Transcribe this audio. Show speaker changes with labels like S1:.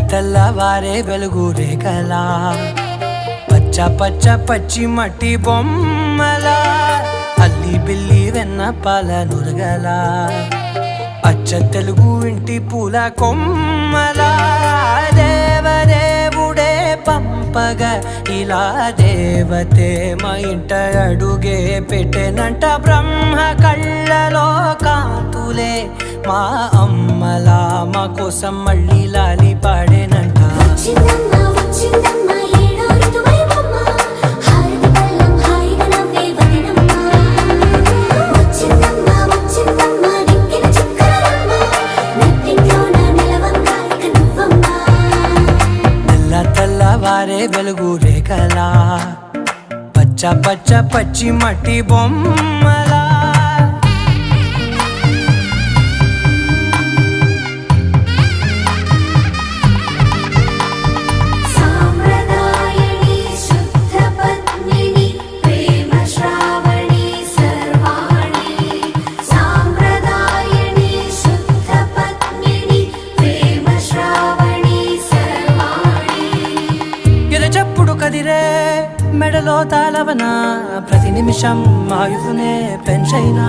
S1: తెల్లవారే వెలుగు రేఖలా పచ్చ పచ్చ పచ్చి మట్టి బొమ్మలా అల్లి బిల్లి వెన్న పాల నురగలా అచ్చ తెలుగు ఇంటి పూల కొమ్మలా దేవదేవుడే పంపగా ఇలా దేవతే మా ఇంట అడుగే పెట్టెనంట బ్రహ్మ కళ్ళలో కాంతులే మా అమ్మలా మా కోసం మళ్ళీ లాలి పాడేనంట తెల్లవారే వెలుగు రేఖలా పచ్చ పచ్చ పచ్చి మట్టి బొమ్మలా కదిరే మెడలో తాళవన ప్రతి నిమిషం ఆయువునే పెంచైనా